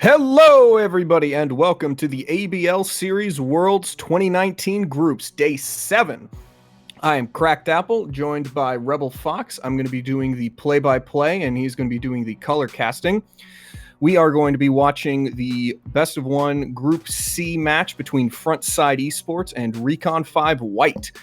Hello, everybody, and welcome to the ABL Series Worlds 2019 Groups, Day 7. I am Cracked Apple, joined by Rebel Fox. I'm going to be doing the play-by-play, and he's going to be doing the color casting. We are going to be watching the best of one Group C match between Frontside eSports and Recon 5 White.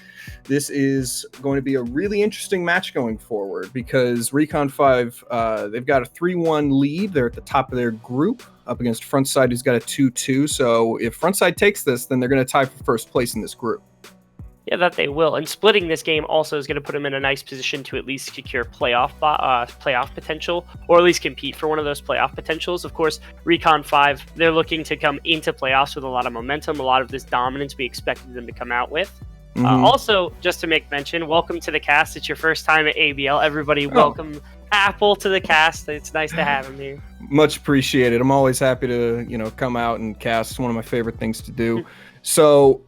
This is going to be a really interesting match going forward because Recon 5, they've got a 3-1 lead. They're at the top of their group up against Frontside, who's got a 2-2. So if Frontside takes this, then they're going to tie for first place in this group. Yeah, that they will. And splitting this game also is going to put them in a nice position to at least secure playoff potential, or at least compete for one of those playoff potentials. Of course, Recon 5, they're looking to come into playoffs with a lot of momentum, a lot of this dominance we expected them to come out with. Also, just to make mention, welcome to the cast. It's your first time at ABL. Everybody, welcome Apple to the cast. It's nice to have him here. Much appreciated. I'm always happy to, come out and cast. It's one of my favorite things to do. So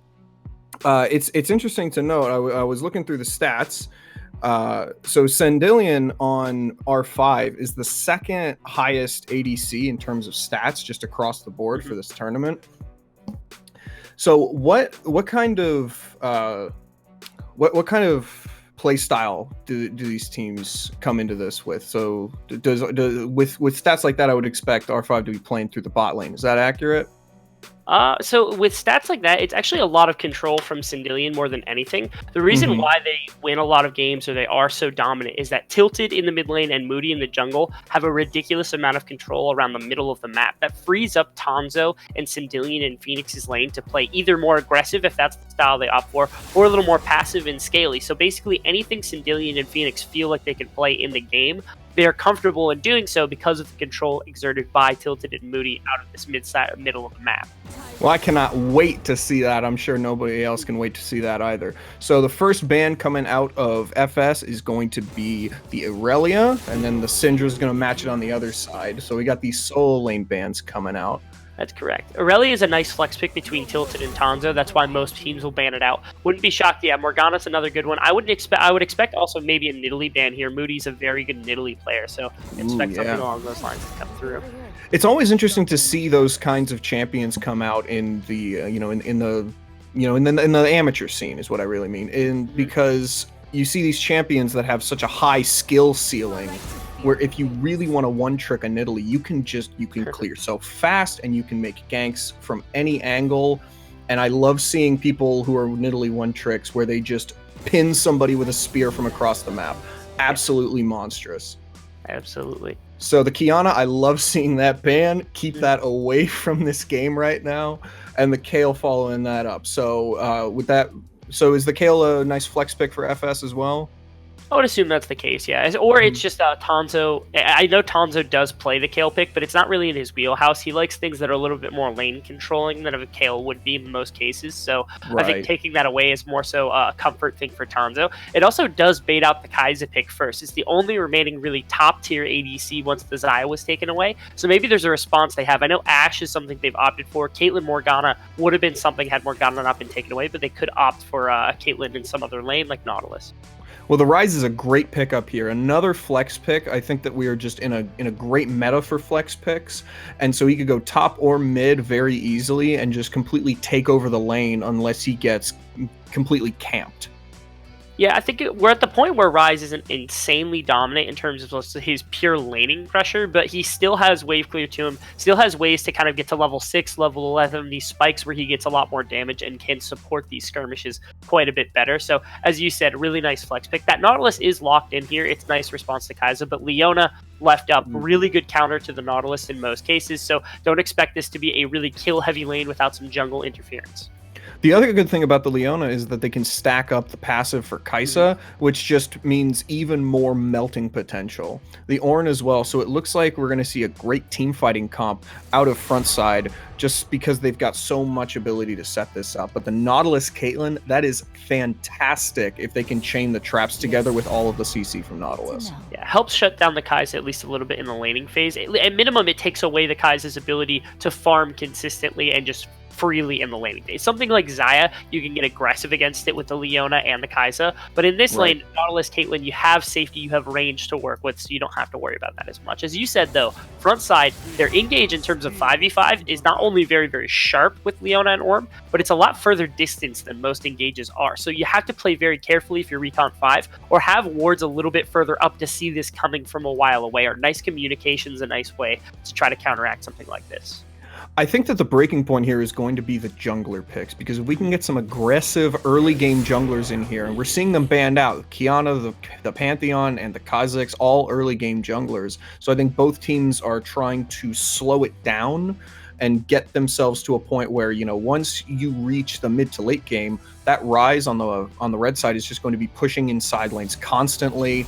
it's interesting to note. I was looking through the stats. So Sandillion on R5 is the second highest ADC in terms of stats just across the board for this tournament. So what kind of play style do these teams come into this with? So with stats like that, I would expect R5 to be playing through the bot lane. Is that accurate? So with stats like that, it's actually a lot of control from Sandillion more than anything. The reason why they win a lot of games or they are so dominant is that Tilted in the mid lane and Moody in the jungle have a ridiculous amount of control around the middle of the map that frees up Tanzo and Sandillion in Phoenix's lane to play either more aggressive, if that's the style they opt for, or a little more passive and scaly. So basically anything Sandillion and Phoenix feel like they can play in the game, they're comfortable in doing so because of the control exerted by Tilted and Moody out of this middle of the map. Well, I cannot wait to see that. I'm sure nobody else can wait to see that either. So the first ban coming out of FS is going to be the Aurelia, and then the Syndra is going to match it on the other side. So we got these solo lane bans coming out. That's correct. Aurelia is a nice flex pick between Tilted and Tanzo. That's why most teams will ban it out. Wouldn't be shocked. Yeah, Morgana's another good one. I would expect also maybe a Nidalee ban here. Moody's a very good Nidalee player, so expect something along those lines to come through. It's always interesting to see those kinds of champions come out in the in the amateur scene is what I really mean. And because you see these champions that have such a high skill ceiling, where if you really want to one-trick a Nidalee, you can clear so fast and you can make ganks from any angle. And I love seeing people who are Nidalee one-tricks where they just pin somebody with a spear from across the map. Absolutely monstrous. Absolutely. So the Kiana, I love seeing that ban. Keep that away from this game right now. And the Kayle following that up. So is the Kayle a nice flex pick for FS as well? I would assume that's the case, yeah. Or it's just Tanzo. I know Tanzo does play the Kayle pick, but it's not really in his wheelhouse. He likes things that are a little bit more lane controlling than a Kayle would be in most cases. So I think taking that away is more so a comfort thing for Tanzo. It also does bait out the Kai'Sa pick first. It's the only remaining really top tier ADC once the Xayah was taken away. So maybe there's a response they have. I know Ashe is something they've opted for. Caitlyn Morgana would have been something had Morgana not been taken away, but they could opt for Caitlyn in some other lane like Nautilus. Well, the Ryze is a great pickup here. Another flex pick. I think that we are just in a great meta for flex picks. And so he could go top or mid very easily and just completely take over the lane unless he gets completely camped. Yeah, I think we're at the point where Ryze isn't insanely dominant in terms of his pure laning pressure, but he still has wave clear to him, still has ways to kind of get to level 6, level 11, these spikes where he gets a lot more damage and can support these skirmishes quite a bit better. So, as you said, really nice flex pick. That Nautilus is locked in here. It's a nice response to Kai'Sa, but Leona left up, really good counter to the Nautilus in most cases, so don't expect this to be a really kill-heavy lane without some jungle interference. The other good thing about the Leona is that they can stack up the passive for Kai'Sa, which just means even more melting potential. The Ornn as well, so it looks like we're going to see a great team fighting comp out of Frontside. just because they've got so much ability to set this up. But the Nautilus Caitlyn, that is fantastic if they can chain the traps together with all of the CC from Nautilus. Yeah, helps shut down the Kai'Sa at least a little bit in the laning phase. At minimum, it takes away the Kai'Sa's ability to farm consistently and just freely in the laning phase. Something like Xayah, you can get aggressive against it with the Leona and the Kai'Sa, but in this lane, Nautilus, Caitlyn, you have safety, you have range to work with, so you don't have to worry about that as much. As you said, though, Frontside, their engage in terms of 5v5 is not only very, very sharp with Leona and Orb, but it's a lot further distance than most engages are. So you have to play very carefully if you're Recon 5, or have wards a little bit further up to see this coming from a while away, or nice communication's a nice way to try to counteract something like this. I think that the breaking point here is going to be the jungler picks, because if we can get some aggressive early game junglers in here, and we're seeing them banned out, Kiana, the Pantheon, and the Kha'Zix, all early game junglers. So I think both teams are trying to slow it down and get themselves to a point where, you know, once you reach the mid to late game, that Ryze on the red side is just going to be pushing inside lanes constantly,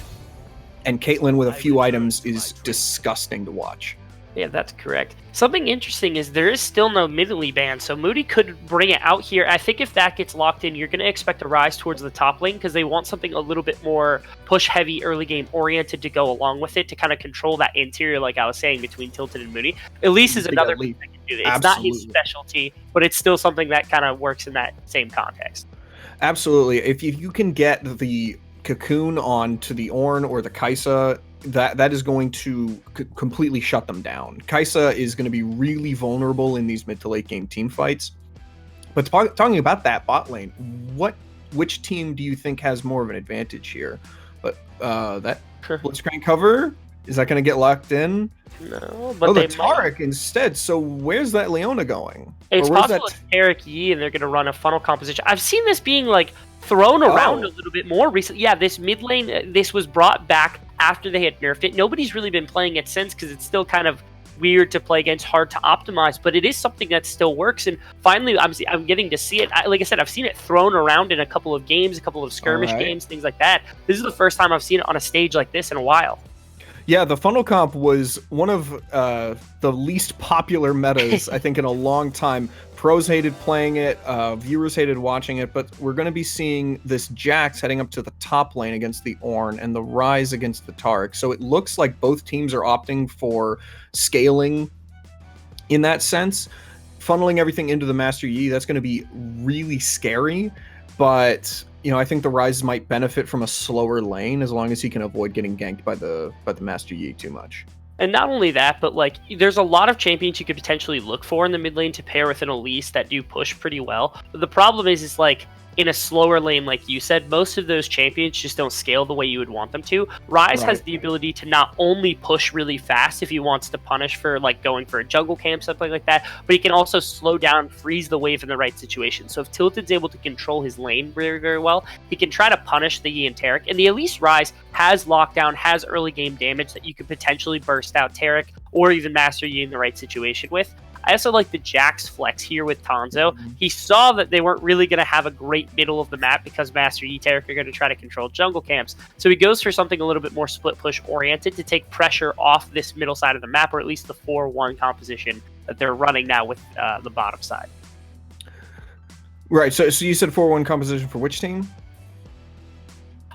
and Caitlyn with a few items is disgusting to watch. Yeah, that's correct. Something interesting is there is still no mid-lane ban, so Moody could bring it out here. I think if that gets locked in, you're going to expect a rise towards the top lane because they want something a little bit more push-heavy, early game oriented to go along with it to kind of control that interior, like I was saying, between Tilted and Moody. Elise is another thing that can do it. It's not his specialty, but it's still something that kind of works in that same context. Absolutely. If you can get the Cocoon onto the Ornn or the Kai'Sa, that is going to completely shut them down. Kai'Sa is going to be really vulnerable in these mid to late game team fights. But talking about that bot lane, which team do you think has more of an advantage here? But that Blitzcrank cover, is that going to get locked in? No, but the Taric instead. So where's that Leona going? It's possible it's Taric Yi, and they're going to run a funnel composition. I've seen this being like thrown around a little bit more recently. Yeah, this mid lane, this was brought back after they had nerfed it. Nobody's really been playing it since because it's still kind of weird to play against, hard to optimize, but it is something that still works. And finally, I'm getting to see it. Like I said, I've seen it thrown around in a couple of games, a couple of skirmish games, things like that. This is the first time I've seen it on a stage like this in a while. Yeah, the funnel comp was one of the least popular metas, I think, in a long time. Pros hated playing it, viewers hated watching it, but we're going to be seeing this Jax heading up to the top lane against the Ornn and the Ryze against the Taric. So it looks like both teams are opting for scaling in that sense. Funneling everything into the Master Yi, that's going to be really scary, but you know, I think the Ryze might benefit from a slower lane as long as he can avoid getting ganked by the Master Yi too much. And not only that, but like there's a lot of champions you could potentially look for in the mid lane to pair with an Elise that do push pretty well. But the problem is like in a slower lane, like you said, most of those champions just don't scale the way you would want them to. Ryze has the ability to not only push really fast if he wants to punish for like going for a jungle camp, something like that, but he can also slow down, freeze the wave in the right situation. So if Tilted's able to control his lane very, very well, he can try to punish the Yi and Taric. And the Elise Ryze has lockdown, has early game damage that you could potentially burst out Taric or even Master Yi in the right situation with. I also like the Jax flex here with Tanzo. He saw that they weren't really going to have a great middle of the map because Master Yi, Taric are going to try to control jungle camps. So he goes for something a little bit more split push oriented to take pressure off this middle side of the map, or at least the 4-1 composition that they're running now with the bottom side. Right, so you said 4-1 composition for which team?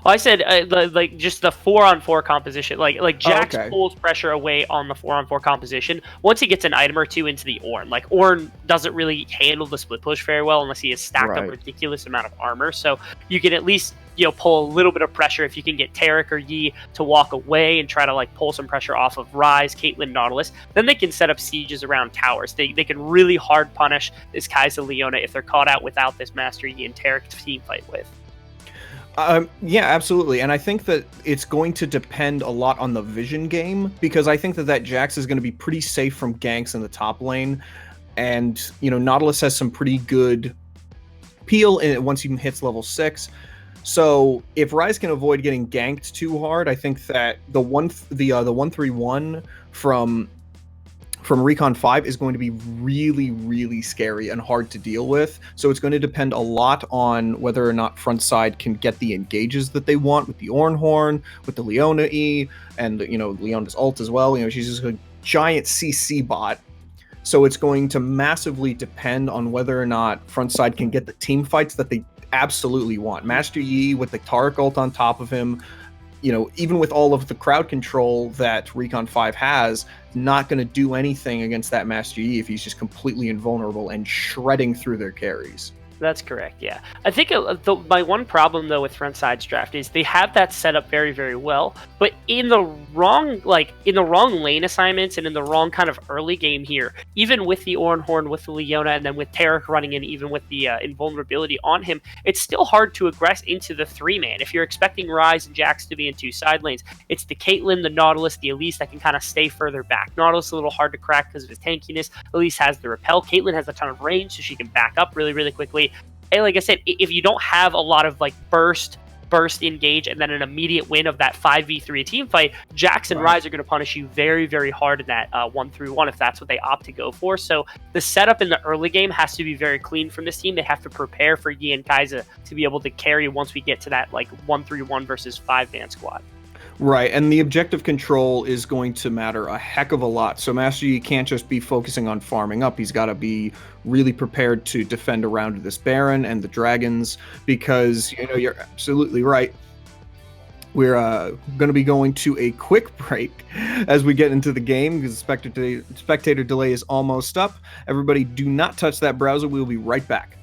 Well, I said like just the 4-on-4 composition. Like Jax pulls pressure away on the 4-on-4 composition once he gets an item or two into the Ornn. Like Ornn doesn't really handle the split push very well unless he has stacked up a ridiculous amount of armor. So you can at least pull a little bit of pressure if you can get Taric or Yi to walk away and try to like pull some pressure off of Ryze, Caitlyn, Nautilus. Then they can set up sieges around towers. They can really hard punish this Kai'Sa Leona if they're caught out without this Master Yi and Taric to team fight with. Yeah, absolutely. And I think that it's going to depend a lot on the vision game, because I think that Jax is going to be pretty safe from ganks in the top lane. And, Nautilus has some pretty good peel once he hits level 6. So if Ryze can avoid getting ganked too hard, I think that the 131 from Recon 5 is going to be really, really scary and hard to deal with. So it's going to depend a lot on whether or not Frontside can get the engages that they want with the Ornn Horn, with the Leona E, and Leona's ult as well. She's just a giant CC bot. So it's going to massively depend on whether or not Frontside can get the team fights that they absolutely want. Master Yi with the Taric ult on top of him, even with all of the crowd control that Recon 5 has, not going to do anything against that Master Yi if he's just completely invulnerable and shredding through their carries. That's correct, yeah. I think my one problem, though, with Frontside's draft is they have that set up very, very well, but in the wrong lane assignments and in the wrong kind of early game here, even with the Ornhorn, with the Leona, and then with Taric running in, even with the invulnerability on him, it's still hard to aggress into the 3-man. If you're expecting Ryze and Jax to be in 2 side lanes, it's the Caitlyn, the Nautilus, the Elise that can kind of stay further back. Nautilus is a little hard to crack because of his tankiness. Elise has the repel. Caitlyn has a ton of range, so she can back up really, really quickly. And like I said, if you don't have a lot of burst engage and then an immediate win of that 5v3 team fight, Jax and Ryze are going to punish you very, very hard in that 1-3-1 if that's what they opt to go for. So the setup in the early game has to be very clean from this team. They have to prepare for Yi and Kai'Sa to be able to carry once we get to that 1-3-1 versus 5-man squad. Right, and the objective control is going to matter a heck of a lot. So Master Yi can't just be focusing on farming up. He's got to be really prepared to defend around this Baron and the dragons, because, you're absolutely right. We're going to be going to a quick break as we get into the game, because the spectator delay is almost up. Everybody do not touch that browser. We'll be right back.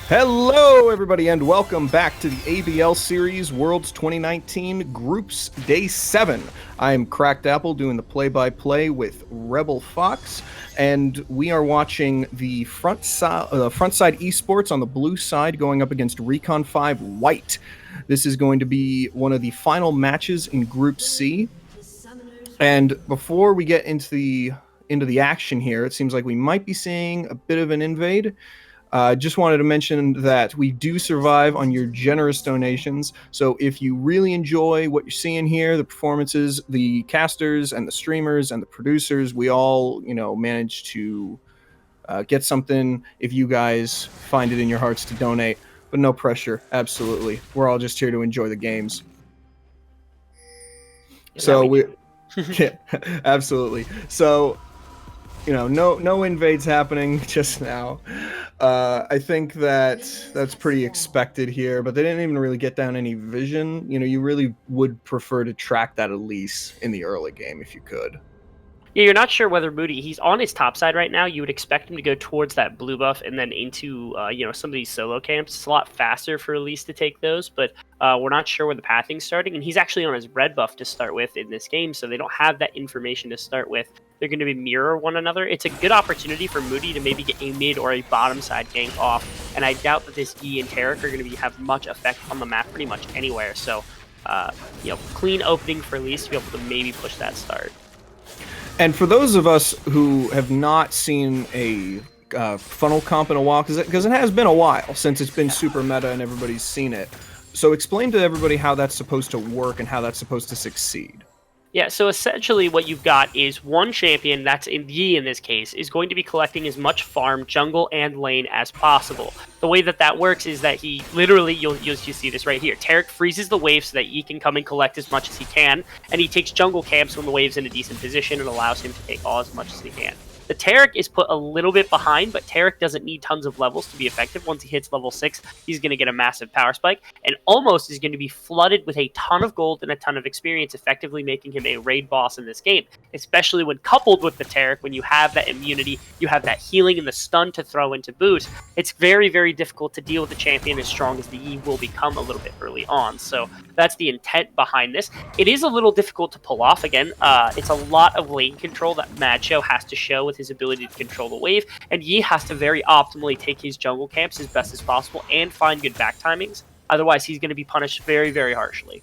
Hello, everybody, and welcome back to the ABL Series Worlds 2019 Groups Day 7. I'm Cracked Apple doing the play-by-play with Rebel Fox, and we are watching the Frontside eSports on the blue side going up against Recon 5 White. This is going to be one of the final matches in Group C. And before we get into the action here, it seems like we might be seeing a bit of an invade. Just wanted to mention that we do survive on your generous donations. So if you really enjoy what you're seeing here, the performances, the casters and the streamers and the producers, we all, manage to get something if you guys find it in your hearts to donate. But no pressure, absolutely. We're all just here to enjoy the games. Yeah, absolutely. So, no invades happening just now. I think that's pretty expected here, but they didn't even really get down any vision. You really would prefer to track that Elise in the early game if you could. Yeah, you're not sure whether Moody, he's on his top side right now. You would expect him to go towards that blue buff and then into, some of these solo camps. It's a lot faster for Elise to take those, but we're not sure where the pathing's starting. And he's actually on his red buff to start with in this game, so they don't have that information to start with. They're going to be mirror one another. It's a good opportunity for Moody to maybe get a mid or a bottom side gank off, and I doubt that this E and Tarek are going to have much effect on the map pretty much anywhere. So, clean opening for Elise to be able to maybe push that start. And for those of us who have not seen a funnel comp in a while, because it has been a while since it's been super meta and everybody's seen it, so explain to everybody how that's supposed to work and how that's supposed to succeed. Yeah, so essentially what you've got is one champion, that's in Yi in this case, is going to be collecting as much farm, jungle, and lane as possible. The way that works is that he literally, you'll see this right here, Tarek freezes the wave so that Yi can come and collect as much as he can, and he takes jungle camps when the wave's in a decent position and allows him to take all as much as he can. The Tarek is put a little bit behind, but Tarek doesn't need tons of levels to be effective. Once he hits level 6, he's going to get a massive power spike, and almost is going to be flooded with a ton of gold and a ton of experience, effectively making him a raid boss in this game, especially when coupled with the Tarek, when you have that immunity, you have that healing and the stun to throw into boost. It's very, very difficult to deal with a champion as strong as the Yi will become a little bit early on, so that's the intent behind this. It is a little difficult to pull off again. It's a lot of lane control that Macho has to show with his ability to control the wave, and Yi has to very optimally take his jungle camps as best as possible and find good back timings. Otherwise, he's going to be punished very, very harshly.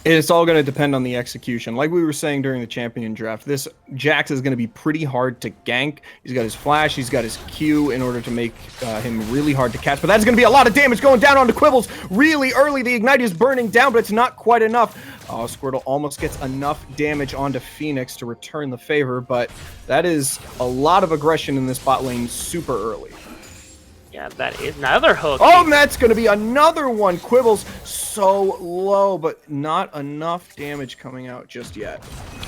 It's all going to depend on the execution. Like we were saying during the champion draft, this Jax is going to be pretty hard to gank. He's got his flash, he's got his Q in order to make him really hard to catch. But that's going to be a lot of damage going down onto Quibbles really early. The Ignite is burning down, but it's not quite enough. Oh, Squirtle almost gets enough damage onto Phoenix to return the favor, but that is a lot of aggression in this bot lane super early. Yeah, that is another hook. Oh, and that's going to be another one. Quibbles so low, but not enough damage coming out just yet.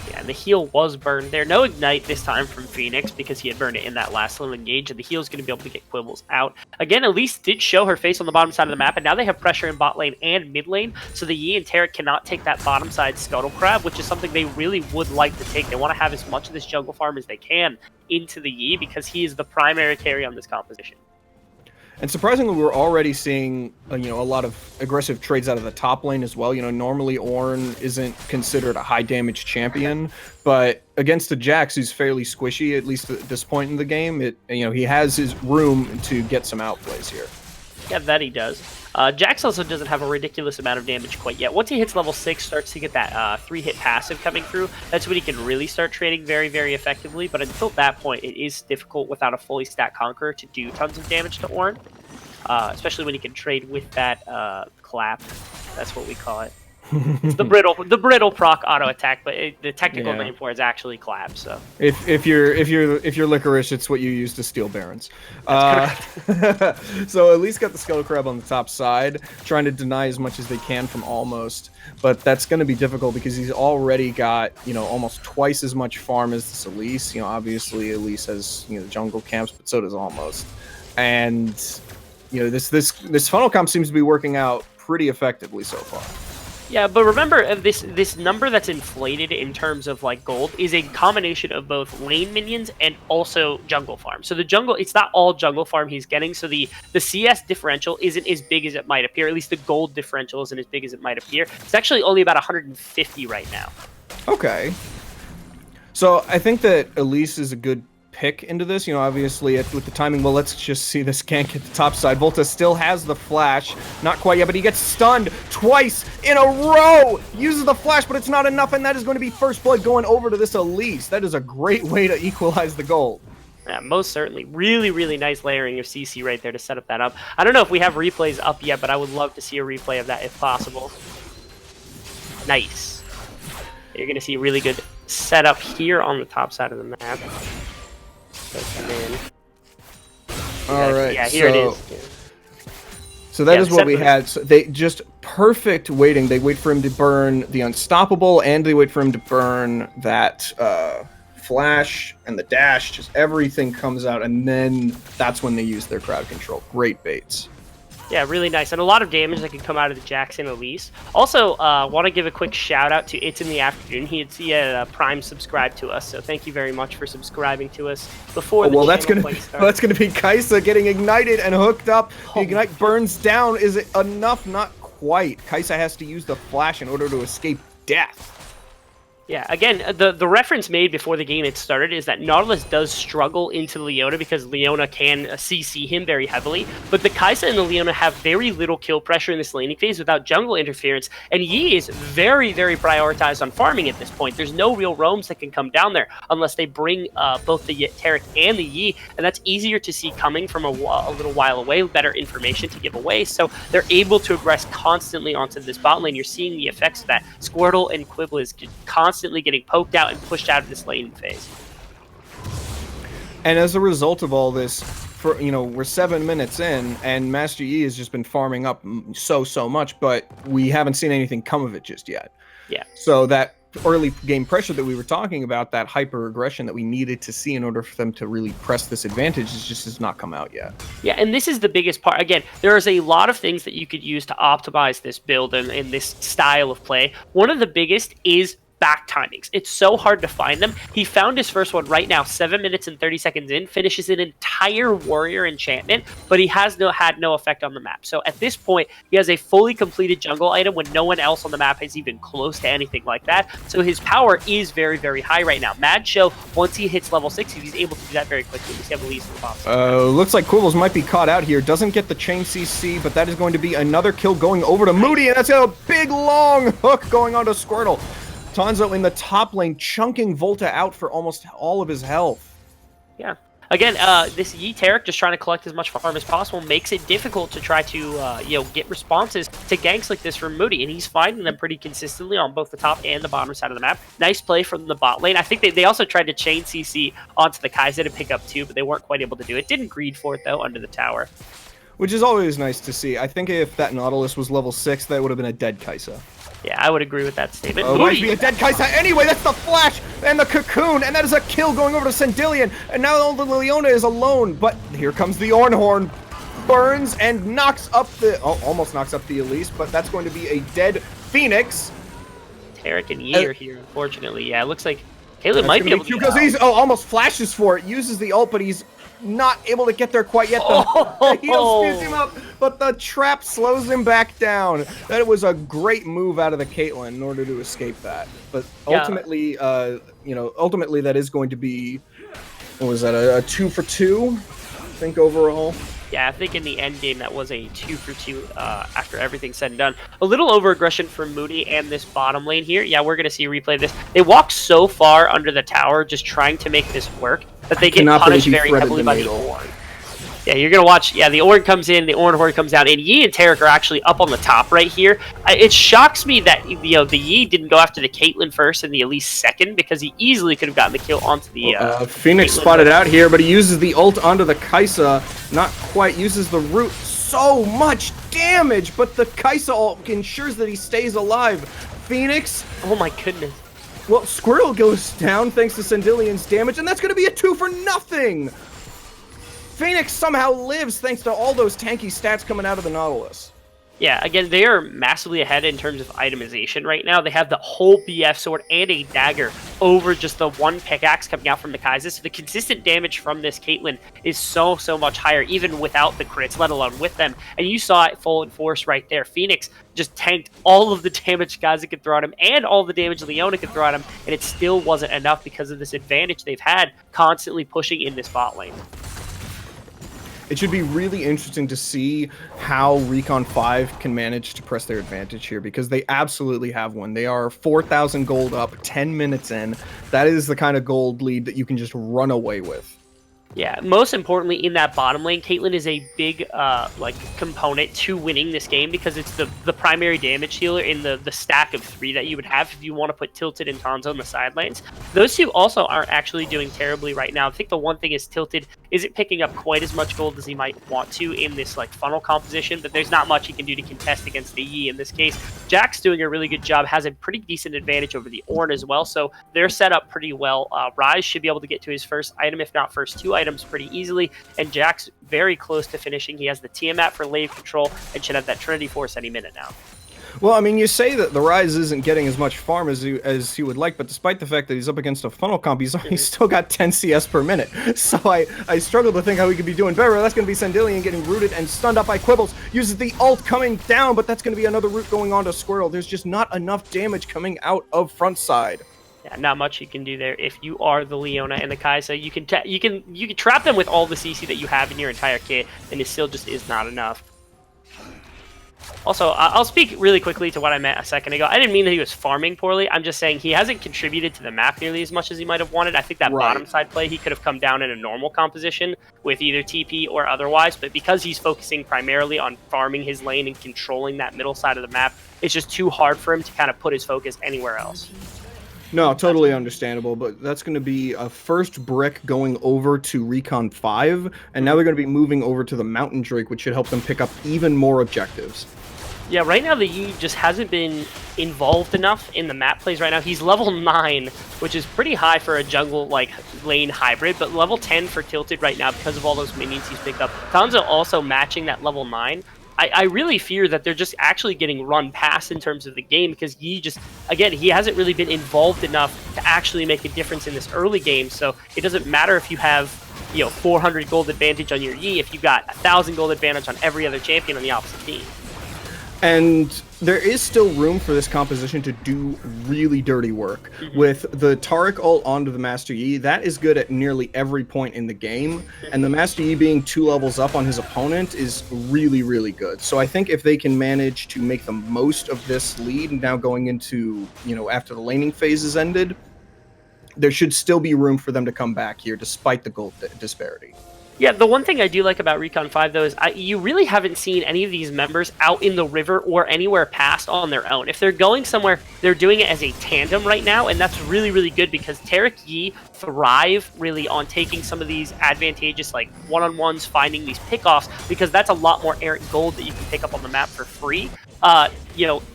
Yeah, and the heal was burned there. No Ignite this time from Phoenix because he had burned it in that last little engage, and the heal's going to be able to get Quibbles out. Again, Elise did show her face on the bottom side of the map, and now they have pressure in bot lane and mid lane, so the Yi and Tarek cannot take that bottom side Scuttle Crab, which is something they really would like to take. They want to have as much of this jungle farm as they can into the Yi because he is the primary carry on this composition. And surprisingly, we're already seeing, a lot of aggressive trades out of the top lane as well. Normally Ornn isn't considered a high damage champion, but against the Jax, who's fairly squishy, at least at this point in the game, he has his room to get some outplays here. Yeah, that he does. Jax also doesn't have a ridiculous amount of damage quite yet. Once he hits level 6, starts to get that 3-hit passive coming through, that's when he can really start trading very, very effectively. But until that point, it is difficult without a fully stacked Conqueror to do tons of damage to Ornn. Especially when he can trade with that clap. That's what we call it. It's the brittle proc auto attack, but the technical name for it is actually clap. So if you're licorice, it's what you use to steal barons. So at least got the Skull Crab on the top side, trying to deny as much as they can from Almost, but that's going to be difficult because he's already got almost twice as much farm as this Elise. Obviously Elise has jungle camps, but so does Almost, and this funnel comp seems to be working out pretty effectively so far. Yeah, but remember, this number that's inflated in terms of like gold is a combination of both lane minions and also jungle farm. So the jungle, it's not all jungle farm he's getting. So the CS differential isn't as big as it might appear. At least the gold differential isn't as big as it might appear. It's actually only about 150 right now. Okay. So I think that Elise is a good pick into this, obviously with the timing. Well, let's just see this gank at the top side. Volta still has the flash, not quite yet, but he gets stunned twice in a row, uses the flash, but it's not enough, and that is going to be first blood going over to this Elise. That is a great way to equalize the gold. Yeah, most certainly. Really, really nice layering of CC right there to set up that up. I don't know if we have replays up yet, but I would love to see a replay of that if possible. Nice. You're going to see a really good setup here on the top side of the map. All right. Yeah, here it is. Yeah. So that is what we had. So they just perfect waiting. They wait for him to burn the Unstoppable, and they wait for him to burn that flash and the dash. Just everything comes out, and then that's when they use their crowd control. Great baits. Yeah, really nice. And a lot of damage that can come out of the Jackson Elise. Also, want to give a quick shout out to It's in the Afternoon. He had Prime subscribed to us, so thank you very much for subscribing to us before Oh, well, the that's channel gonna quite started. that's gonna be Kaisa getting ignited and hooked up. The ignite burns down. Is it enough? Not quite. Kaisa has to use the flash in order to escape death. Yeah, again, the reference made before the game had started is that Nautilus does struggle into Leona because Leona can CC him very heavily, but the Kaisa and the Leona have very little kill pressure in this laning phase without jungle interference, and Yi is very, very prioritized on farming at this point. There's no real roams that can come down there unless they bring both the Taric and the Yi, and that's easier to see coming from a little while away, better information to give away, so they're able to aggress constantly onto this bot lane. You're seeing the effects of that. Squirtle and Quibble is constantly getting poked out and pushed out of this lane phase. And as a result of all this, we're 7 minutes in, and Master Yi has just been farming up so much, but we haven't seen anything come of it just yet. Yeah. So that early game pressure that we were talking about, that hyper aggression that we needed to see in order for them to really press this advantage, has not come out yet. Yeah, and this is the biggest part. Again, there is a lot of things that you could use to optimize this build and this style of play. One of the biggest is back timings. It's so hard to find them. He found his first one right now, 7 minutes and 30 seconds in, finishes an entire warrior enchantment, but he has had no effect on the map. So at this point, he has a fully completed jungle item when no one else on the map is even close to anything like that. So his power is very, very high right now. Mad Show, once he hits level 60, he's able to do that very quickly. We see Elise in the bottom. Looks like Quibbles might be caught out here. Doesn't get the chain CC, but that is going to be another kill going over to Moody, and that's a big long hook going on to Squirtle. Tanzo in the top lane, chunking Volta out for almost all of his health. Yeah. Again, this Yi Taric just trying to collect as much farm as possible makes it difficult to try to, get responses to ganks like this from Moody, and he's finding them pretty consistently on both the top and the bottom side of the map. Nice play from the bot lane. I think they also tried to chain CC onto the Kai'Sa to pick up two, but they weren't quite able to do it. Didn't greed for it, though, under the tower. Which is always nice to see. I think if that Nautilus was level 6, that would have been a dead Kaisa. Yeah, I would agree with that statement. Might be a dead Kaisa anyway. That's the flash and the cocoon, and that is a kill going over to Sandillion. And now the Leona is alone, but here comes the Ornhorn. Burns and knocks up almost knocks up the Elise, but that's going to be a dead Phoenix. Taric and Yi are here, unfortunately. Yeah, it looks like Caleb might be able to because he's almost flashes for it, uses the ult, but he's not able to get there quite yet. The heal speeds him up, but the trap slows him back down. That was a great move out of the Caitlyn in order to escape that. But ultimately, ultimately that is going to be, what was that, a 2 for 2, I think, overall. Yeah, I think in the end game that was a 2 for 2 after everything's said and done. A little over aggression from Moody and this bottom lane here. Yeah, we're going to see a replay of this. They walk so far under the tower just trying to make this work that they get punished very heavily by the Orn. Yeah, you're going to watch, the Orn comes in, the Ornhorn comes down, and Yi and Taric are actually up on the top right here. It shocks me that, the Yi didn't go after the Caitlyn first and the Elise second, because he easily could have gotten the kill onto the... Phoenix Caitlyn spotted out here, but he uses the ult onto the Kaisa, not quite, uses the root. So much damage, but the Kaisa ult ensures that he stays alive. Phoenix... Oh my goodness. Well, Squirrel goes down thanks to Sandillion's damage, and that's going to be a 2 for nothing! Phoenix somehow lives thanks to all those tanky stats coming out of the Nautilus. Yeah, again, they are massively ahead in terms of itemization right now. They have the whole BF sword and a dagger over just the one pickaxe coming out from the Kaisa. So the consistent damage from this Caitlyn is so much higher, even without the crits, let alone with them. And you saw it full in force right there. Phoenix just tanked all of the damage Kaisa could throw at him and all the damage Leona could throw at him, and it still wasn't enough because of this advantage they've had constantly pushing in this bot lane. It should be really interesting to see how Recon 5 can manage to press their advantage here, because they absolutely have one. They are 4,000 gold up, 10 minutes in. That is the kind of gold lead that you can just run away with. Yeah, most importantly, in that bottom lane, Caitlyn is a big component to winning this game, because it's the primary damage healer in the stack of 3 that you would have if you want to put Tilted and Tanzo in the side lanes. Those two also aren't actually doing terribly right now. I think the one thing is Tilted isn't picking up quite as much gold as he might want to in this like funnel composition, but there's not much he can do to contest against the Yi in this case. Jack's doing a really good job, has a pretty decent advantage over the Ornn as well, so they're set up pretty well. Rise should be able to get to his first item, if not first 2 items, pretty easily, and Jack's very close to finishing. He has the Tiamat for lane control and should have that Trinity Force any minute now. Well, I mean, you say that the Rise isn't getting as much farm as he would like, but despite the fact that he's up against a funnel comp, he's still got 10 CS per minute. So I struggle to think how he could be doing better. That's going to be Sandillion getting rooted and stunned up by Quibbles. Uses the ult coming down, but that's going to be another root going on to Squirrel. There's just not enough damage coming out of Frontside. Yeah, not much you can do there. If you are the Leona and the Kaisa, you can trap them with all the CC that you have in your entire kit, and it still just is not enough. Also, I'll speak really quickly to what I meant a second ago. I didn't mean that he was farming poorly. I'm just saying he hasn't contributed to the map nearly as much as he might have wanted. I think that bottom side play, he could have come down in a normal composition with either TP or otherwise, but because he's focusing primarily on farming his lane and controlling that middle side of the map, it's just too hard for him to kind of put his focus anywhere else. No, totally understandable, but that's going to be a first brick going over to Recon 5, and now they're going to be moving over to the Mountain Drake, which should help them pick up even more objectives. Yeah, right now the Yi just hasn't been involved enough in the map plays right now. He's level 9, which is pretty high for a jungle like lane hybrid, but level 10 for Tilted right now because of all those minions he's picked up. Tanza also matching that level 9. I really fear that they're just actually getting run past in terms of the game because Yi just, again, he hasn't really been involved enough to actually make a difference in this early game. So it doesn't matter if you have, 400 gold advantage on your Yi if you've got 1,000 gold advantage on every other champion on the opposite team. And there is still room for this composition to do really dirty work. With the Taric ult onto the Master Yi, that is good at nearly every point in the game, and the Master Yi being 2 levels up on his opponent is really, really good. So I think if they can manage to make the most of this lead, now going into, after the laning phase is ended, there should still be room for them to come back here despite the gold disparity. Yeah, the one thing I do like about Recon 5, though, is you really haven't seen any of these members out in the river or anywhere past on their own. If they're going somewhere, they're doing it as a tandem right now, and that's really, really good because Taric Yi thrive really on taking some of these advantageous, like, one-on-ones, finding these pickoffs, because that's a lot more errant gold that you can pick up on the map for free.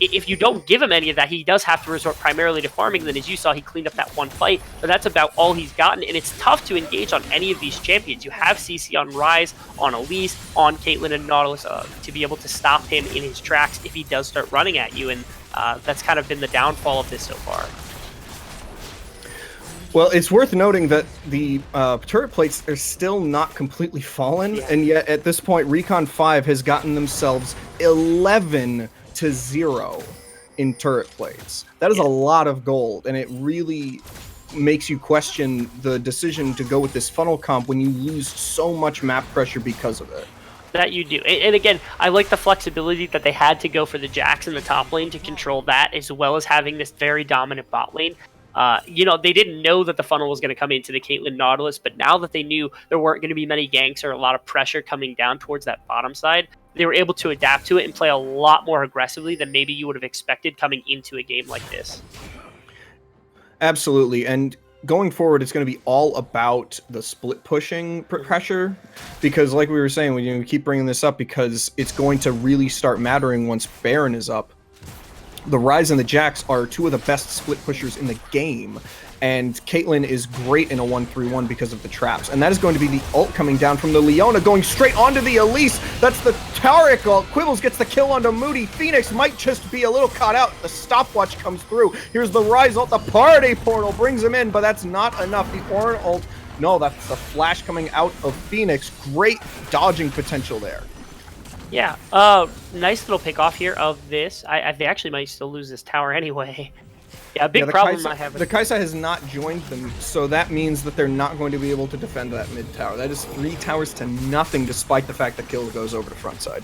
If you don't give him any of that, he does have to resort primarily to farming. Then, as you saw, he cleaned up that one fight, but that's about all he's gotten, and it's tough to engage on any of these champions. You have CC on Rise, on Elise, on Caitlyn and Nautilus to be able to stop him in his tracks if he does start running at you, and that's kind of been the downfall of this so far. Well, it's worth noting that the turret plates are still not completely fallen, and yet at this point, Recon 5 has gotten themselves 11-0 in turret plates. That is a lot of gold, and it really makes you question the decision to go with this funnel comp when you lose so much map pressure because of it. That you do. And again, I like the flexibility that they had to go for the Jax in the top lane to control that, as well as having this very dominant bot lane. They didn't know that the funnel was going to come into the Caitlyn Nautilus, but now that they knew there weren't going to be many ganks or a lot of pressure coming down towards that bottom side, they were able to adapt to it and play a lot more aggressively than maybe you would have expected coming into a game like this. Absolutely, and going forward, it's going to be all about the split pushing pressure, because like we were saying, we keep bringing this up because it's going to really start mattering once Baron is up. The Rise and the Jax are 2 of the best split pushers in the game, and Caitlyn is great in a 1-3-1 because of the traps, and that is going to be the ult coming down from the Leona, going straight onto the Elise. That's the Taric ult. Quibbles gets the kill onto Moody. Phoenix might just be a little caught out. The stopwatch comes through. Here's the Rise ult. The party portal brings him in, but that's not enough. The Ornn ult, no, that's the flash coming out of Phoenix. Great dodging potential there. Yeah, nice little pick off here of this. They actually might still lose this tower anyway. Yeah, big problem I have. The Kaisa has not joined them, so that means that they're not going to be able to defend that mid tower. That is 3 towers to nothing, despite the fact that kill goes over to Frontside.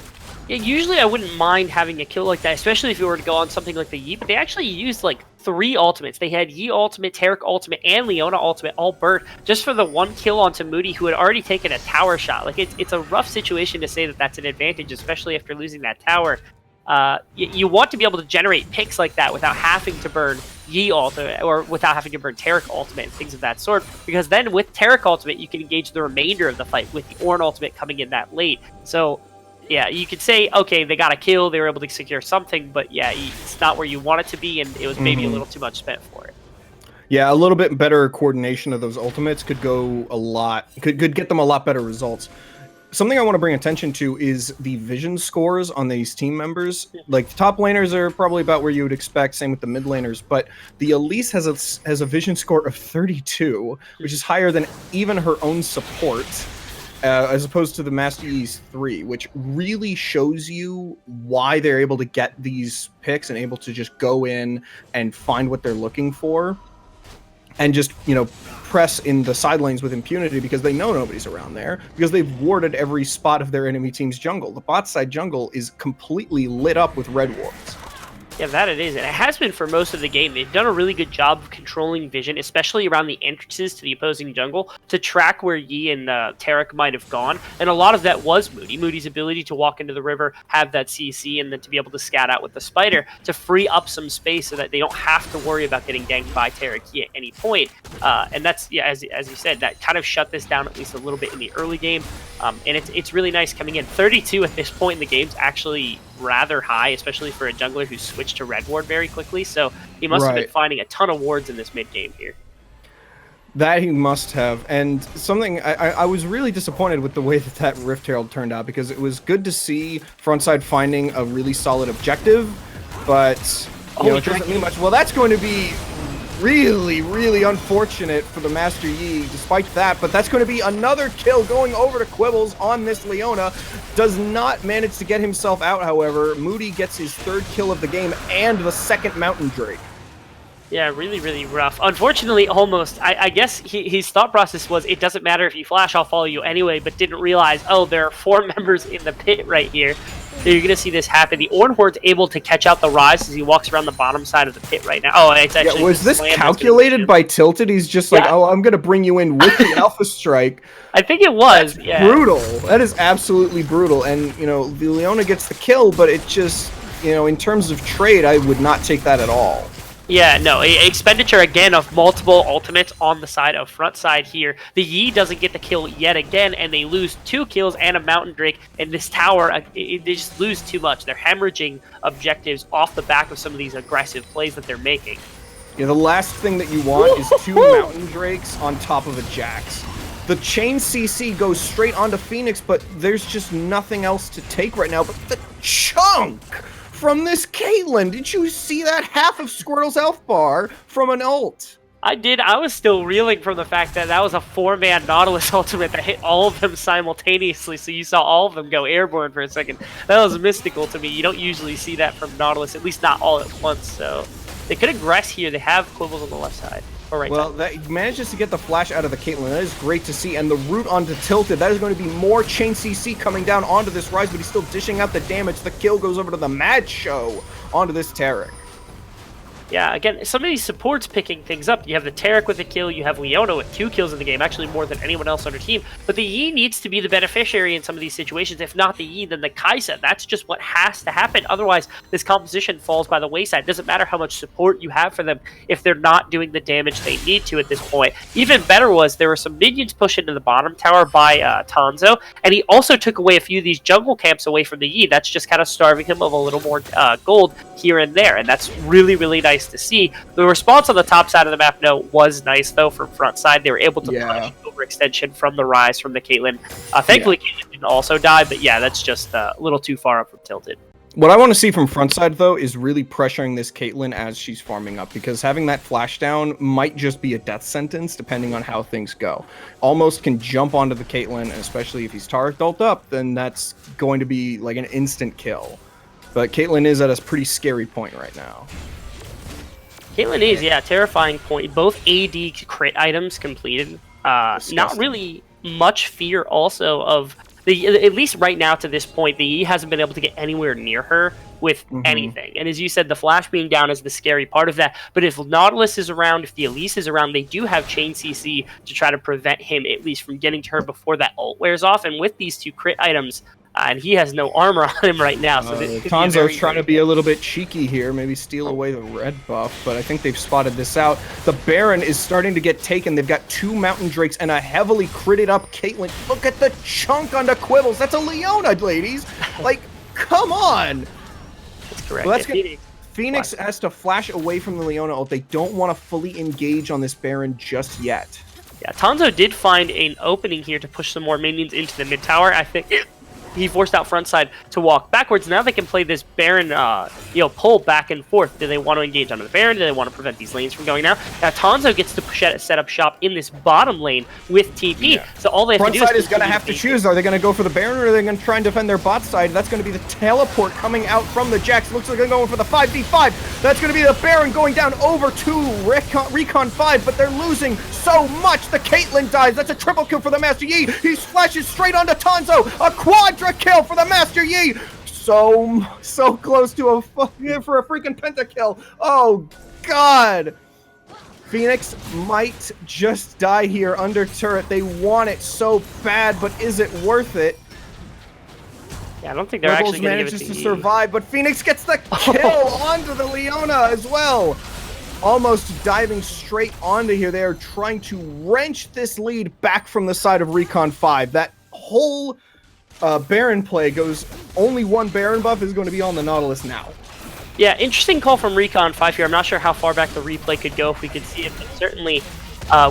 Yeah, usually I wouldn't mind having a kill like that, especially if you were to go on something like the Yi, but they actually used like 3 ultimates. They had Yi ultimate, Taric ultimate, and Leona ultimate all burnt just for the 1 kill onto Moody, who had already taken a tower shot. Like, it's a rough situation to say that that's an advantage, especially after losing that tower. you want to be able to generate picks like that without having to burn Yi ultimate or without having to burn Taric ultimate and things of that sort. Because then with Taric ultimate, you can engage the remainder of the fight with the Ornn ultimate coming in that late. So yeah, you could say, okay, they got a kill, they were able to secure something, but yeah, it's not where you want it to be, and it was maybe a little too much spent for it. Yeah, a little bit better coordination of those ultimates could go a lot, could get them a lot better results. Something I want to bring attention to is the vision scores on these team members. Like, the top laners are probably about where you would expect, same with the mid laners, but the Elise has a vision score of 32, which is higher than even her own support. As opposed to the Master Yi's 3, which really shows you why they're able to get these picks and able to just go in and find what they're looking for and just, you know, press in the side lanes with impunity because they know nobody's around there, because they've warded every spot of their enemy team's jungle. The bot side jungle is completely lit up with red wards. Yeah, that it is, and it has been for most of the game. They've done a really good job of controlling vision, especially around the entrances to the opposing jungle, to track where Yi and Taric might have gone, and a lot of that was Moody. Moody's ability to walk into the river, have that CC, and then to be able to scat out with the spider to free up some space so that they don't have to worry about getting ganked by Taric Yi at any point. And that's, yeah, as you said, that kind of shut this down at least a little bit in the early game, and it's really nice coming in. 32 at this point in the game is actually rather high, especially for a jungler who switched to red ward very quickly, so he must have been finding a ton of wards in this mid game here. That he must have. And something I was really disappointed with the way that Rift Herald turned out, because it was good to see Frontside finding a really solid objective, but you know, it doesn't mean much. Well, that's going to be really, really unfortunate for the Master Yi despite that, but that's going to be another kill going over to Quibbles on this Leona. Does not manage to get himself out, however. Moody gets his 3rd kill of the game and the 2nd Mountain Drake. Yeah, really, really rough. Unfortunately, almost, I guess his thought process was, it doesn't matter if you flash, I'll follow you anyway, but didn't realize, oh, there are 4 members in the pit right here. So you're going to see this happen. The Ornn Horde's able to catch out the Rise as he walks around the bottom side of the pit right now. Oh, it's actually... Yeah, was this calculated by Tilted? He's just like, oh, I'm going to bring you in with the Alpha Strike. I think it was, That's brutal. That is absolutely brutal. And, you know, the Leona gets the kill, but it just, you know, in terms of trade, I would not take that at all. Yeah, no, expenditure again of multiple ultimates on the side of Frontside here. The Yi doesn't get the kill yet again, and they lose 2 kills and a Mountain Drake. And this tower, they just lose too much. They're hemorrhaging objectives off the back of some of these aggressive plays that they're making. Yeah, the last thing that you want is 2 Mountain Drakes on top of a Jax. The chain CC goes straight onto Phoenix, but there's just nothing else to take right now. But the chunk from this Caitlyn, did you see that? Half of Squirtle's health bar from an ult. I did. I was still reeling from the fact that that was a 4-man Nautilus ultimate that hit all of them simultaneously, so you saw all of them go airborne for a second. That was mystical to me. You don't usually see that from Nautilus, at least not all at once, so they could aggress here. They have Quibbles on the left side. Well, that manages to get the flash out of the Caitlyn. That is great to see. And the route onto Tilted, that is going to be more chain CC coming down onto this Rise, but he's still dishing out the damage. The kill goes over to the Mad Show onto this Taric. Yeah, again, some of these supports picking things up. You have the Taric with a kill, you have Leona with 2 kills in the game, actually more than anyone else on her team. But the Yi needs to be the beneficiary in some of these situations. If not the Yi, then the Kai'Sa. That's just what has to happen. Otherwise, this composition falls by the wayside. It doesn't matter how much support you have for them if they're not doing the damage they need to at this point. Even better was there were some minions pushed into the bottom tower by Tanzo, and he also took away a few of these jungle camps away from the Yi. That's just kind of starving him of a little more gold here and there, and that's really, really nice to see. The response on the top side of the map, no, was nice though from Frontside. They were able to punish overextension from the Rise from the Caitlyn. Thankfully, Caitlyn didn't also die, but yeah, that's just a little too far up from Tilted. What I want to see from Frontside though is really pressuring this Caitlyn as she's farming up, because having that flash down might just be a death sentence depending on how things go. Almost can jump onto the Caitlyn, and especially if he's Taric ult up, then that's going to be like an instant kill. But Caitlyn is at a pretty scary point right now. Caitlyn is, yeah, terrifying point. Both AD crit items completed. Not really much fear also of the, at least right now to this point, the E hasn't been able to get anywhere near her with anything. And as you said, the flash being down is the scary part of that. But if Nautilus is around, if the Elise is around, they do have chain CC to try to prevent him at least from getting to her before that ult wears off. And with these 2 crit items, and he has no armor on him right now. So Tanzo's trying to be a little bit cheeky here, maybe steal away the red buff, but I think they've spotted this out. The Baron is starting to get taken. They've got 2 Mountain Drakes and a heavily critted up Caitlyn. Look at the chunk onto Quibbles. That's a Leona, ladies. Like, come on. That's correct. Well, that's good. Phoenix has to flash away from the Leona ult. They don't want to fully engage on this Baron just yet. Yeah, Tanzo did find an opening here to push some more minions into the mid tower. I think he forced out Frontside to walk backwards. Now they can play this Baron, pull back and forth. Do they want to engage onto the Baron? Do they want to prevent these lanes from going now? Now Tanzo gets to set up shop in this bottom lane with TP. Yeah. So all they have to do is going to have to choose. Are they going to go for the Baron or are they going to try and defend their bot side? That's going to be the teleport coming out from the Jax. Looks like they're going for the 5v5. That's going to be the Baron going down over to Recon 5, but they're losing so much. The Caitlyn dies. That's a triple kill for the Master Yi. He splashes straight onto Tanzo. A quadra kill for the Master Yi. So close to for a freaking pentakill. Oh God. Phoenix might just die here under turret. They want it so bad, but is it worth it? Yeah, I don't think they're actually going to give it to survive, but Phoenix gets the kill onto the Leona as well. Almost diving straight onto here. They are trying to wrench this lead back from the side of Recon 5. That whole Baron play goes, only one Baron buff is going to be on the Nautilus now. Yeah, interesting call from Recon 5 here. I'm not sure how far back the replay could go if we could see it, but certainly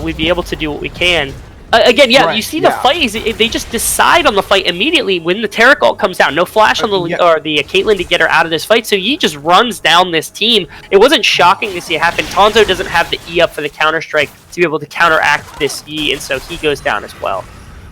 we'd be able to do what we can. Again, yeah, right, you see the fight is they just decide on the fight immediately when the Taric ult comes down. No flash on the Caitlyn to get her out of this fight, so Yi just runs down this team. It wasn't shocking to see it happen. Tanzo doesn't have the E up for the counter strike to be able to counteract this Yi, and so he goes down as well.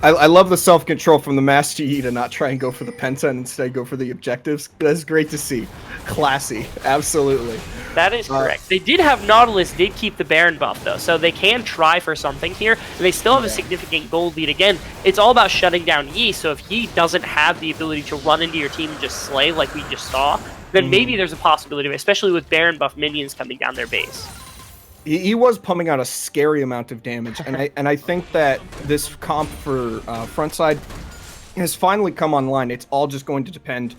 I love the self-control from the Master Yi to not try and go for the Penta and instead go for the objectives. That's great to see. Classy. Absolutely. That is correct. They did have Nautilus, did keep the Baron buff, though, so they can try for something here. And they still have a significant gold lead. Again, it's all about shutting down Yi, so if Yi doesn't have the ability to run into your team and just slay like we just saw, then maybe there's a possibility, especially with Baron buff minions coming down their base. He was pumping out a scary amount of damage, and I think that this comp for Frontside has finally come online. It's all just going to depend,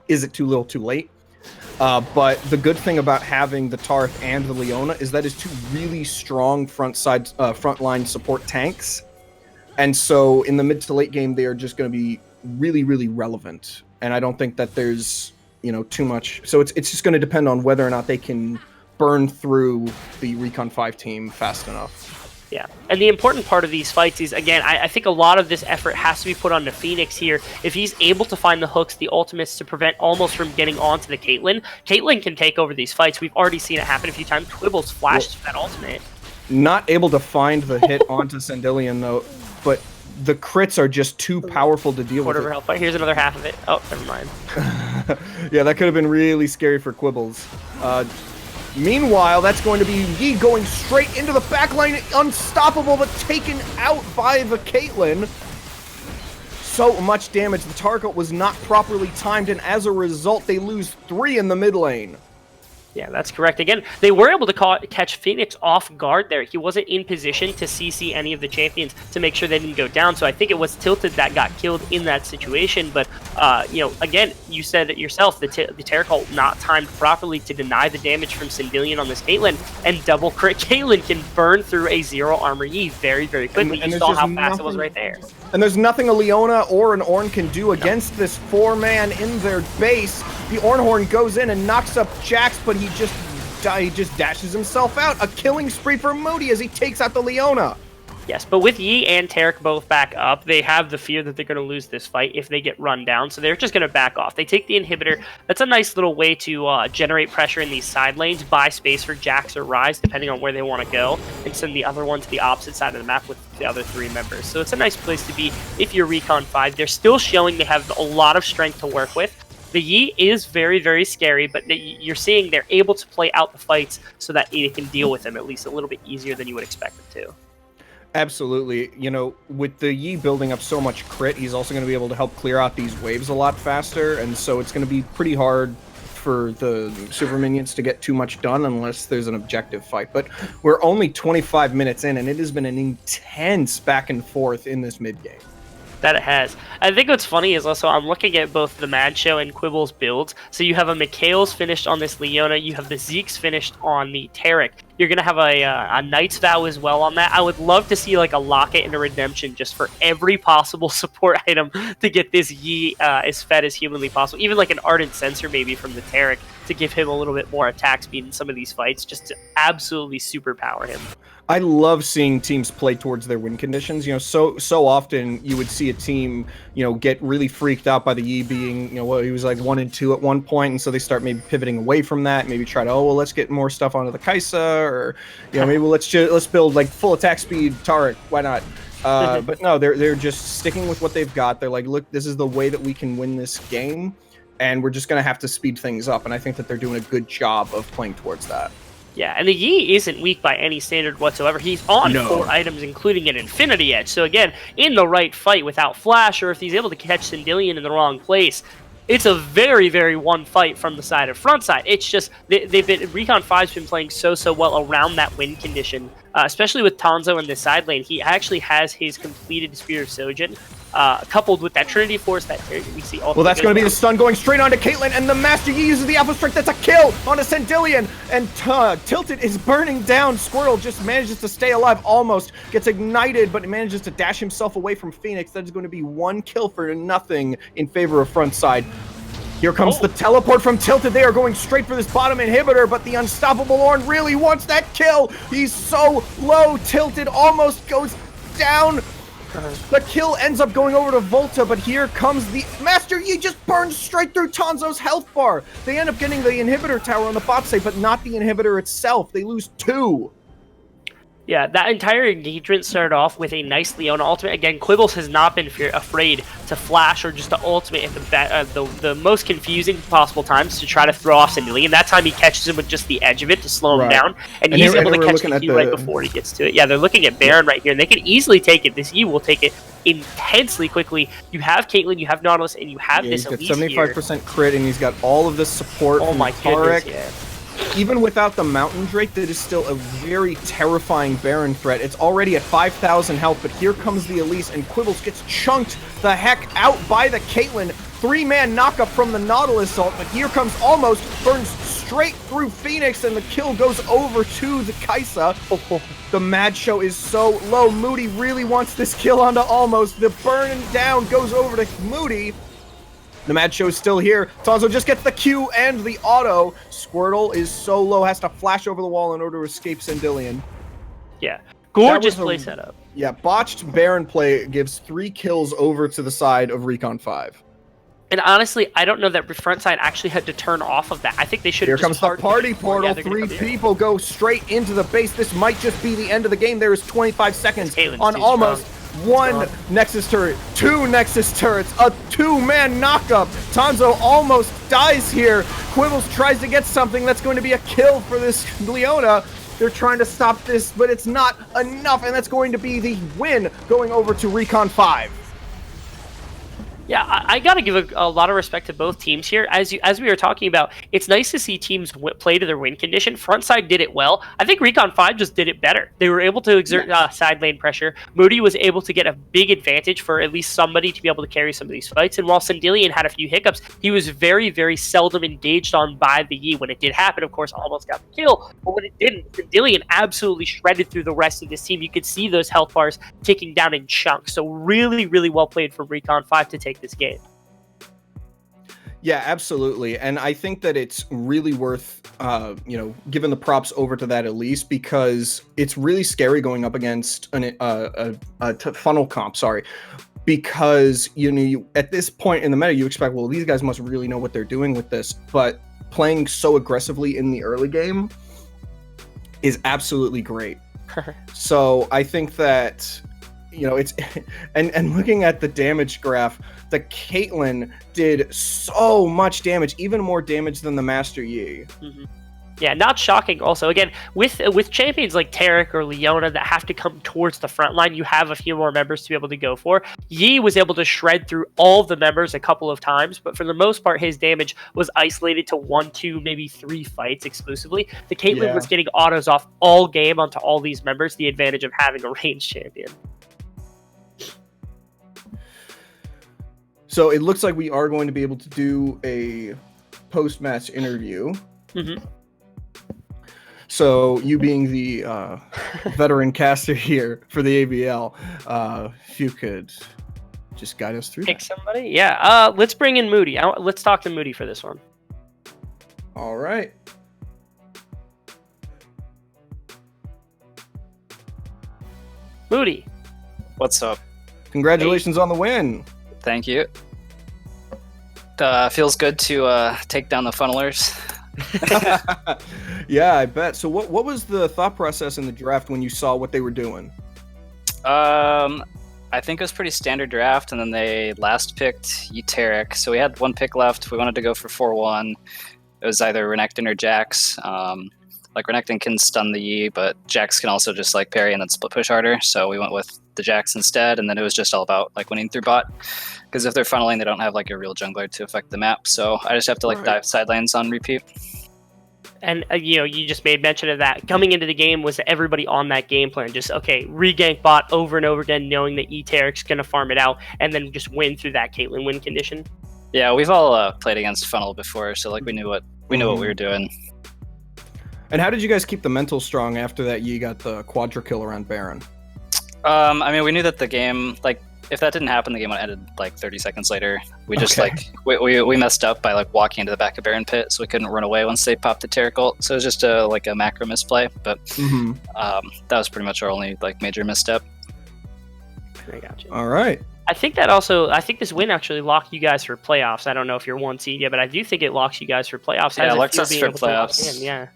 is it too little too late? But the good thing about having the Tarth and the Leona is that is 2 really strong frontline support tanks. And so in the mid to late game, they are just going to be really, really relevant. And I don't think that there's, too much. So it's just going to depend on whether or not they can burn through the Recon 5 team fast enough. Yeah, and the important part of these fights is, again, I think a lot of this effort has to be put onto Phoenix here. If he's able to find the hooks, the ultimates to prevent almost from getting onto the Caitlyn, Caitlyn can take over these fights. We've already seen it happen a few times. Quibbles flashed that ultimate. Not able to find the hit onto Sandillion, though, but the crits are just too powerful to deal with. Health. Here's another half of it. Oh, never mind. Yeah, that could have been really scary for Quibbles. Meanwhile, that's going to be Yi going straight into the backline, unstoppable, but taken out by the Caitlyn. So much damage. The target was not properly timed, and as a result, they lose 3 in the mid lane. Yeah, that's correct. Again, they were able to catch Phoenix off guard there. He wasn't in position to CC any of the champions to make sure they didn't go down. So I think it was Tilted that got killed in that situation. But, again, you said it yourself, the Taric ult not timed properly to deny the damage from Sandillion on this Caitlyn, and double crit Caitlyn can burn through a 0 armor Yi very, very quickly. And you saw how fast it was right there. And there's nothing a Leona or an Ornn can do against this 4-man in their base. The Ornhorn goes in and knocks up Jax, but he just dashes himself out. A killing spree for Moody as he takes out the Leona. Yes, but with Yi and Taric both back up, they have the fear that they're going to lose this fight if they get run down, so they're just going to back off. They take the inhibitor. That's a nice little way to generate pressure in these side lanes, buy space for Jax or Ryze, depending on where they want to go, and send the other one to the opposite side of the map with the other 3 members. So it's a nice place to be if you're Recon 5. They're still showing they have a lot of strength to work with. The Yi is very, very scary, but you're seeing they're able to play out the fights so that it can deal with them at least a little bit easier than you would expect them to. Absolutely. With the Yi building up so much crit, he's also going to be able to help clear out these waves a lot faster, and so it's going to be pretty hard for the super minions to get too much done unless there's an objective fight. But we're only 25 minutes in, and it has been an intense back and forth in this mid game. That it has. I think what's funny is also I'm looking at both the Mad Show and Quibble's builds. So you have a Mikhail's finished on this Leona. You have the Zeke's finished on the Tarek. You're going to have a Knight's Vow as well on that. I would love to see like a Locket and a Redemption just for every possible support item to get this Yi as fed as humanly possible. Even like an Ardent Sensor maybe from the Tarek to give him a little bit more attack speed in some of these fights just to absolutely superpower him. I love seeing teams play towards their win conditions. You know, so often you would see a team, you know, get really freaked out by the Yi being, you know, well, he was like 1 and 2 at one point, and so they start maybe pivoting away from that. Maybe try to, oh well, let's get more stuff onto the Kaisa, or you know, maybe let's build like full attack speed Tarek. Why not? But no, they're just sticking with what they've got. They're like, look, this is the way that we can win this game, and we're just gonna have to speed things up. And I think that they're doing a good job of playing towards that. Yeah, and the Yi isn't weak by any standard whatsoever. He's on 4 items, including an Infinity Edge. So again, in the right fight without Flash, or if he's able to catch Sindillion in the wrong place, it's a very, very one fight from the side of Frontside. It's just, Recon 5's been playing so well around that win condition, especially with Tanzo in the side lane. He actually has his completed Spear of Sojin, coupled with that Trinity Force that we see. Well, that's going to be the stun going straight onto Caitlyn, and the Master Yi uses the Alpha Strike. That's a kill onto Sandillion, and Tilted is burning down. Squirtle just manages to stay alive, almost gets ignited, but manages to dash himself away from Phoenix. That is going to be 1 kill for nothing in favor of Frontside. Here comes the teleport from Tilted. They are going straight for this bottom inhibitor, but the Unstoppable Ornn really wants that kill. He's so low. Tilted almost goes down. The kill ends up going over to Volta, but here comes the Master Yi, just burns straight through Tanzo's health bar. They end up getting the inhibitor tower on the bot side, but not the inhibitor itself. They lose 2. Yeah, that entire engagement started off with a nice Leona ultimate. Again, Quibbles has not been afraid to flash or just to ultimate at the most confusing possible times to try to throw off Sindillion. That time he catches him with just the edge of it to slow him down, and he's able to catch the Q right before he gets to it. Yeah, they're looking at Baron right here, and they can easily take it. This E will take it intensely quickly. You have Caitlyn, you have Nautilus, and you have this Elise here. He's got 75% crit, and he's got all of this support from Tarek. Goodness, yeah. Even without the Mountain Drake, that is still a very terrifying Baron threat. It's already at 5,000 health, but here comes the Elise, and Quibbles gets chunked the heck out by the Caitlyn. 3-man knockup from the Nautilus ult, but here comes Almost, burns straight through Phoenix, and the kill goes over to the Kaisa. The Mad Show is so low. Moody really wants this kill onto Almost. The burn down goes over to Moody. The Mad Show is still here. Tanzo just gets the Q and the auto. Squirtle is so low, has to flash over the wall in order to escape Sandillion. Yeah. Gorgeous play setup. Yeah, botched Baron play gives 3 kills over to the side of Recon 5. And honestly, I don't know that Frontside actually had to turn off of that. I think they should have just... Here comes the party portal. 3 people go straight into the base. This might just be the end of the game. There is 25 seconds on Almost. 1 Nexus turret, 2 Nexus turrets, a 2-man knockup. Tanzo almost dies here. Quibbles tries to get something. That's going to be a kill for this Leona. They're trying to stop this, but it's not enough, and that's going to be the win going over to Recon 5. Yeah, I got to give a lot of respect to both teams here. As we were talking about, it's nice to see teams play to their win condition. Frontside did it well. I think Recon 5 just did it better. They were able to exert side lane pressure. Moody was able to get a big advantage for at least somebody to be able to carry some of these fights. And while Sandillion had a few hiccups, he was very, very seldom engaged on by the Yi. When it did happen, of course, Almost got the kill. But when it didn't, Sandillion absolutely shredded through the rest of this team. You could see those health bars ticking down in chunks. So really, really well played from Recon 5 to take this game. Yeah, absolutely. And I think that it's really worth, giving the props over to that Elise, because it's really scary going up against a funnel comp, because, at this point in the meta, you expect, well, these guys must really know what they're doing with this, but playing so aggressively in the early game is absolutely great. So I think that... it's and looking at the damage graph, the Caitlyn did so much damage, even more damage than the Master Yi. Mm-hmm. Yeah, not shocking. Also, again, with champions like Tarek or Leona that have to come towards the front line, you have a few more members to be able to go for. Yi was able to shred through all of the members a couple of times, but for the most part, his damage was isolated to 1, 2, maybe 3 fights exclusively. The Caitlyn was getting autos off all game onto all these members, the advantage of having a ranged champion. So it looks like we are going to be able to do a post-match interview. Mm-hmm. So you being the veteran caster here for the ABL, if you could just guide us through Pick that. somebody. Yeah. Let's bring in Moody. Let's talk to Moody for this one. All right. Moody. What's up? Congratulations on the win. Thank you. Feels good to take down the funnelers. Yeah, I bet. So what was the thought process in the draft when you saw what they were doing? I think it was pretty standard draft, and then they last picked Eteric. So we had one pick left. We wanted to go for 4-1. It was either Renekton or Jax. Like Renekton can stun the Yi, but Jax can also just like parry and then split push harder. So we went with the Jax instead, and then it was just all about like winning through bot. Because if they're funneling, they don't have like a real jungler to affect the map. So I just have to like dive side lanes on repeat. And you just made mention of that. Coming into the game, was everybody on that game plan? Just re-gank bot over and over again, knowing that Eteric's gonna farm it out, and then just win through that Caitlyn win condition. Yeah, we've all played against funnel before, so like we knew what we were doing. And how did you guys keep the mental strong after that Yi got the quadra kill around Baron? I mean, we knew that the game, like, if that didn't happen, the game would have ended like 30 seconds later. We just we messed up by like walking into the back of Baron pit, so we couldn't run away once they popped the Taric ult. So it was just a macro misplay, but that was pretty much our only like major misstep. I got you. All right. I think this win actually locked you guys for playoffs. I don't know if you're 1 seed yet, but I do think it locks you guys for playoffs. Yeah, it locks us for playoffs. Yeah.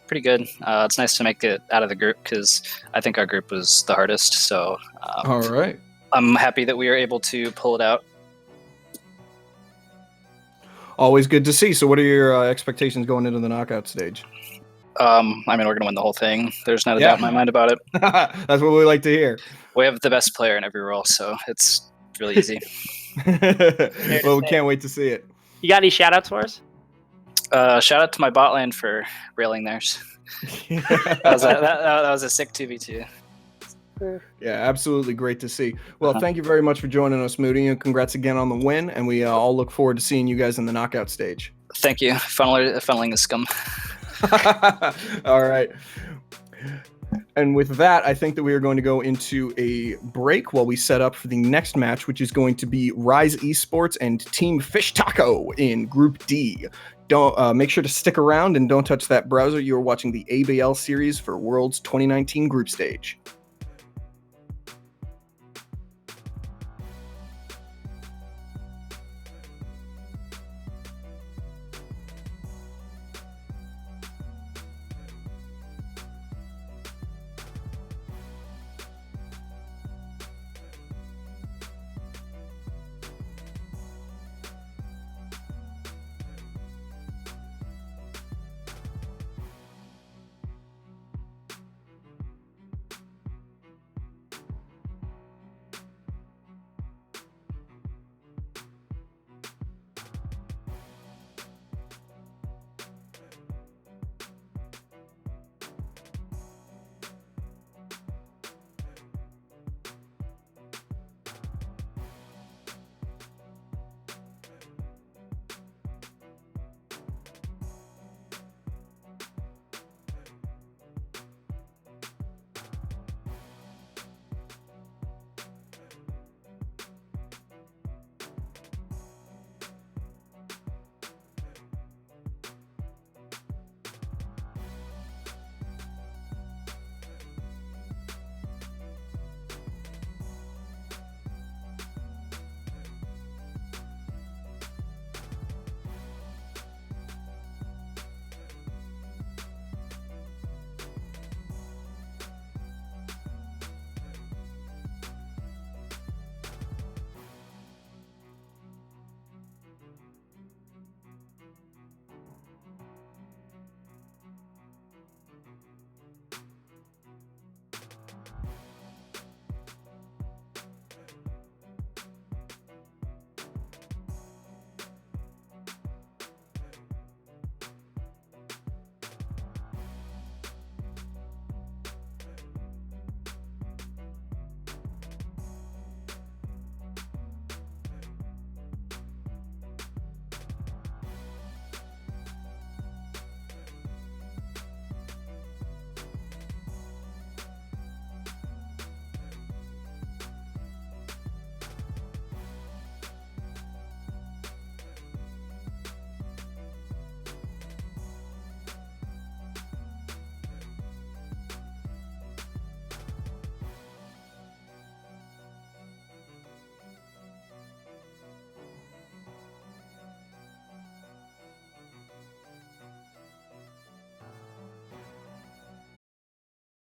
Pretty good. It's nice to make it out of the group because I think our group was the hardest. So all right. I'm happy that we were able to pull it out. Always good to see. So what are your expectations going into the knockout stage? I mean, we're going to win the whole thing. There's not a doubt in my mind about it. That's what we like to hear. We have the best player in every role, so it's really easy. Well, we can't wait to see it. You got any shout outs for us? Shout out to my bot lane for railing theirs. that was a sick 2v2. Yeah, absolutely great to see. Well, thank you very much for joining us, Moody, and congrats again on the win. And we all look forward to seeing you guys in the knockout stage. Thank you. Funneling is scum. All right. And with that, I think that we are going to go into a break while we set up for the next match, which is going to be Rise eSports and Team Fish Taco in Group D. Don't make sure to stick around and don't touch that browser. You are watching the ABL series for Worlds 2019 Group Stage.